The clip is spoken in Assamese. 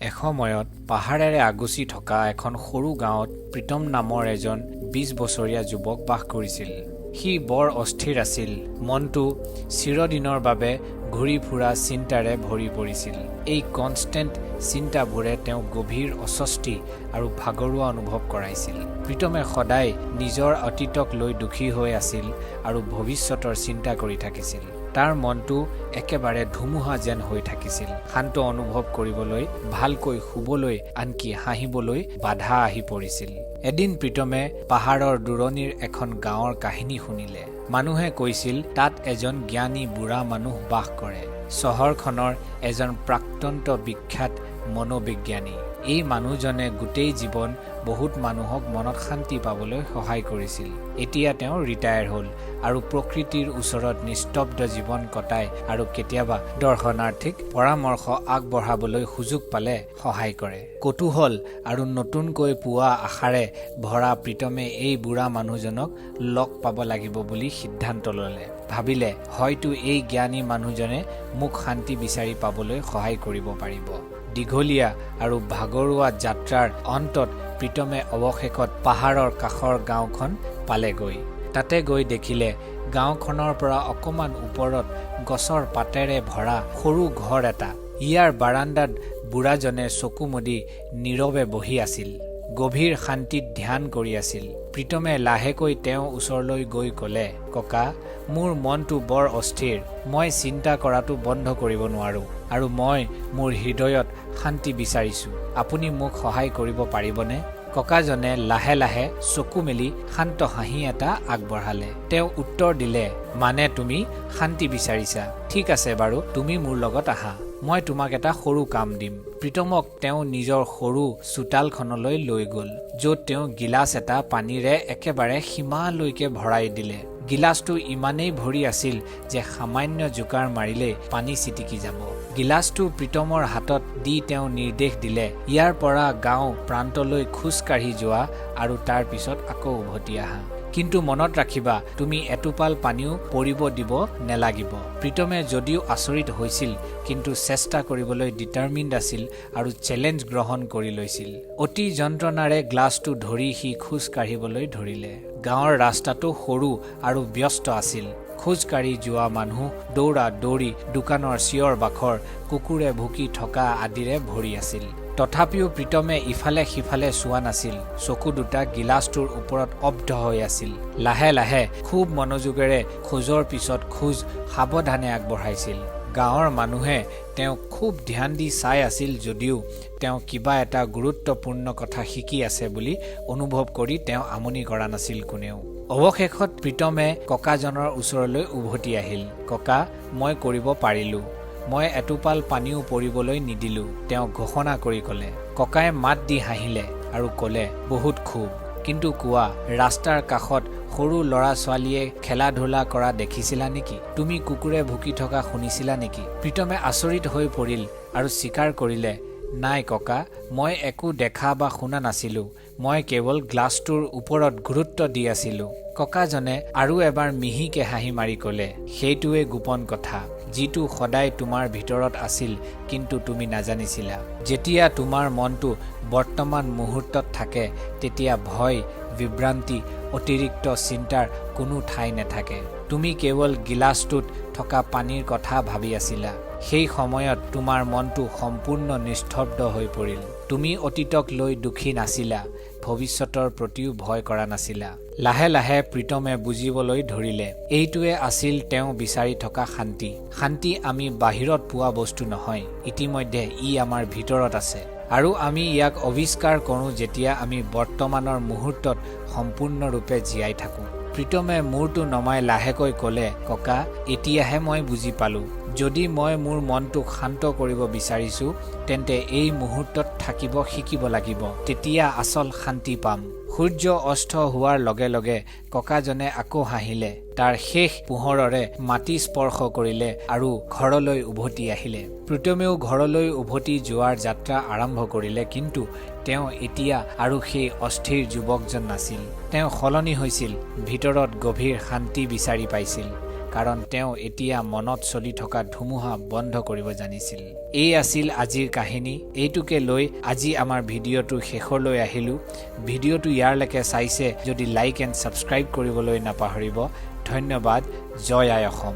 এসময়ত পাহাৰেৰে আগুচি থকা এখন সৰু গাঁৱত প্ৰীতম নামৰ এজন ২০ বছৰীয়া যুৱক বাস কৰিছিল। সি বৰ অস্থিৰ আছিল। মনটো চিৰদিনৰ বাবে ঘূৰি ফুৰা চিন্তাৰে ভৰি পৰিছিল। এই কনষ্টেণ্ট চিন্তাবোৰে তেওঁক গভীৰ অস্বস্তি আৰু ভাগৰুৱা অনুভৱ কৰাইছিল। প্ৰীতমে সদায় নিজৰ অতীতক লৈ দুখী হৈ আছিল আৰু ভৱিষ্যতৰ চিন্তা কৰি থাকিছিল। তাৰ মনটো একেবাৰে ধুমুহা যেন হৈ থাকিছিল। শান্ত অনুভৱ কৰিবলৈ, ভালকৈ শুবলৈ, আনকি হাঁহিবলৈ বাধা আহি পৰিছিল। এদিন প্ৰীতমে পাহাৰৰ দূৰণিৰ এখন গাঁৱৰ কাহিনী শুনিলে। মানুহে কৈছিল তাত এজন জ্ঞানী বুঢ়া মানুহ বাস কৰে। চহৰখনৰ এজন প্ৰাক্তন্ত বিখ্যাত মনোবিজ্ঞানী। এই মানুহজনে গোটেই জীৱন বহুত মানুহক মনত শান্তি পাবলৈ সহায় কৰিছিল। এতিয়া তেওঁ ৰিটায়াৰ হ'ল আৰু প্ৰকৃতিৰ ওচৰত নিস্তব্ধ জীৱন কটায় আৰু কেতিয়াবা দৰ্শনাৰ্থীক পৰামৰ্শ আগবঢ়াবলৈ সুযোগ পালে সহায় কৰে। কৌতূহল আৰু নতুনকৈ পোৱা আশাৰে ভৰা প্ৰীতমে এই বুঢ়া মানুহজনক লগ পাব লাগিব বুলি সিদ্ধান্ত ল'লে। ভাবিলে হয়তো এই জ্ঞানী মানুহজনে মোক শান্তি বিচাৰি পাবলৈ সহায় কৰিব পাৰিব। দীঘলীয়া আৰু ভাগৰুৱা যাত্ৰাৰ অন্তত প্ৰীতমে অৱশেষত পাহাৰৰ কাষৰ গাঁওখন পালেগৈ। তাতে গৈ দেখিলে গাঁওখনৰ পৰা অকমান ওপৰত গছৰ পাতেৰে ভৰা সৰু ঘৰ এটা। ইয়াৰ বাৰাণ্ডাত বুঢ়াজনে চকু মুদি নীৰৱে বহি আছিল। গভীৰ শান্তিত ধ্যান কৰি আছিল। প্ৰীতমে লাহেকৈ তেওঁৰ ওচৰলৈ গৈ ক'লে, ককা, মোৰ মনটো বৰ অস্থিৰ। মই চিন্তা কৰাটো বন্ধ কৰিব নোৱাৰো আৰু মই মোৰ হৃদয়ত শান্তি বিচাৰিছো। আপুনি মোক সহায় কৰিব পাৰিবনে? ককাজনে লাহে লাহে চকু মেলি শান্ত হাঁহি এটা আগবঢ়ালে। তেওঁ উত্তৰ দিলে, মানে তুমি শান্তি বিচাৰিছা? ঠিক আছে বাৰু, তুমি মোৰ লগত আহা। মই তোমাক এটা সৰু কাম দিম। প্ৰীতমক তেওঁ নিজৰ সৰু চোতালখনলৈ লৈ গ'ল, য'ত তেওঁ গিলাচ এটা পানীৰে একেবাৰে সীমালৈকে ভৰাই দিলে। গিলাচটো ইমানেই ভৰি আছিল যে সামান্য জোকাৰ মাৰিলেই পানী ছিটিকি যাব। গিলাচটো প্ৰীতমৰ হাতত দি তেওঁ নিৰ্দেশ দিলে, ইয়াৰ পৰা গাঁও প্ৰান্তলৈ খোজ কাঢ়ি যোৱা আৰু তাৰ পিছত আকৌ উভতি আহা। কিন্তু মনত ৰাখিবা, তুমি এটোপাল পানীও পৰিব দিব নেলাগিব। প্ৰীতমে যদিও আচৰিত হৈছিল, কিন্তু চেষ্টা কৰিবলৈ ডিটাৰমিণ্ড আছিল আৰু চেলেঞ্জ গ্ৰহণ কৰি লৈছিল। অতি যন্ত্ৰণাৰে গ্লাছটো ধৰি সি খোজ কাঢ়িবলৈ ধৰিলে। গাঁৱৰ ৰাস্তাটো সৰু আৰু ব্যস্ত আছিল। খোজ কাঢ়ি যোৱা মানুহ, দৌৰা দৌৰি, দোকানৰ চিঞৰ বাখৰ, কুকুৰে ভুকি থকা আদিৰে ভৰি আছিল। তথাপিও প্ৰীতমে ইফালে সিফালে চোৱা নাছিল। চকু দুটা গিলাচটোৰ ওপৰত অব্ধ হৈ আছিল। লাহে লাহে খুব মনোযোগেৰে খোজৰ পিছত খোজ সাৱধানে আগবঢ়াইছিল। গাঁৱৰ মানুহে তেওঁক খুব ধ্যান দি চাই আছিল যদিও তেওঁ কিবা এটা গুৰুত্বপূৰ্ণ কথা শিকি আছে বুলি অনুভৱ কৰি তেওঁ আমনি কৰা নাছিল কোনেও। অৱশেষত প্ৰীতমে ককাজনৰ ওচৰলৈ উভতি আহিল। ককা, মই কৰিব পাৰিলো। মই এটোপাল পানীও পৰিবলৈ নিদিলো, তেওঁ ঘোষণা কৰি ক'লে। ককাই মাত দি হাঁহিলে আৰু ক'লে, বহুত খুব। কিন্তু কোৱা, ৰাস্তাৰ কাষত সৰু ল'ৰা ছোৱালীয়ে খেলা ধূলা কৰা দেখিছিলা নেকি? তুমি কুকুৰে ভুকি থকা শুনিছিলা নেকি? প্ৰীতমে আচৰিত হৈ পৰিল আৰু স্বীকাৰ কৰিলে, নাই ককা, মই একো দেখা বা শুনা নাছিলো। মই কেৱল গ্লাছটোৰ ওপৰত গুৰুত্ব দি আছিলো। ককাজনে আৰু এবাৰ মিহিকে হাঁহি মাৰি ক'লে, সেইটোৱে গোপন কথা, যিটো সদায় তোমাৰ ভিতৰত আছিল কিন্তু তুমি নাজানিছিলা। যেতিয়া তোমাৰ মনটো বৰ্তমান মুহূৰ্তত থাকে, তেতিয়া ভয়, বিভ্ৰান্তি, অতিৰিক্ত চিন্তাৰ কোনো ঠাই নাথাকে। তুমি কেৱল গিলাচটোত থকা পানীৰ কথা ভাবি আছিলা। সেই সময়ত তোমাৰ মনটো সম্পূৰ্ণ নিস্তব্ধ হৈ পৰিল। তুমি অতীতক লৈ দুখী নাছিলা, ভৱিষ্যতৰ প্ৰতিও ভয় কৰা নাছিলা। লাহে লাহে প্ৰীতমে বুজিবলৈ ধৰিলে, এইটোৱে আছিল তেওঁ বিচাৰি থকা শান্তি। শান্তি আমি বাহিৰত পোৱা বস্তু নহয়, ইতিমধ্যে ই আমাৰ ভিতৰত আছে আৰু আমি ইয়াক আৱিষ্কাৰ কৰোঁ যেতিয়া আমি বৰ্তমানৰ মুহূৰ্তত সম্পূৰ্ণৰূপে জীয়াই থাকোঁ। প্ৰীতমে মূৰটো নমাই লাহেকৈ ক'লে, ককা, এতিয়াহে মই বুজি পালো। যদি মই মোৰ মনটোক শান্ত কৰিব বিচাৰিছো, তেন্তে এই মুহূৰ্তত থাকিব শিকিব লাগিব। তেতিয়া আচল শান্তি পাম। সূৰ্য অস্ত হোৱাৰ লগে লগে ককাজনে আকৌ হাঁহিলে। তাৰ শেষ পোহৰৰে মাটি স্পৰ্শ কৰিলে আৰু ঘৰলৈ উভতি আহিলে। প্ৰীতমেও ঘৰলৈ উভতি যোৱাৰ যাত্ৰা আৰম্ভ কৰিলে, কিন্তু তেওঁ এতিয়া আৰু সেই অস্থিৰ যুৱকজন নাছিল। তেওঁ সলনি হৈছিল, ভিতৰত গভীৰ শান্তি বিচাৰি পাইছিল। কাৰণ তেওঁ এতিয়া মনত চলি থকা ধুমুহা বন্ধ কৰিব জানিছিল। এই আছিল আজিৰ কাহিনী। এইটোকে লৈ আজি আমাৰ ভিডিঅ'টো শেষলৈ আহিলোঁ। ভিডিঅ'টো ইয়াৰলৈকে চাইছে যদি লাইক এণ্ড ছাবস্ক্ৰাইব কৰিবলৈ নাপাহৰিব। ধন্যবাদ। জয় আই অসম।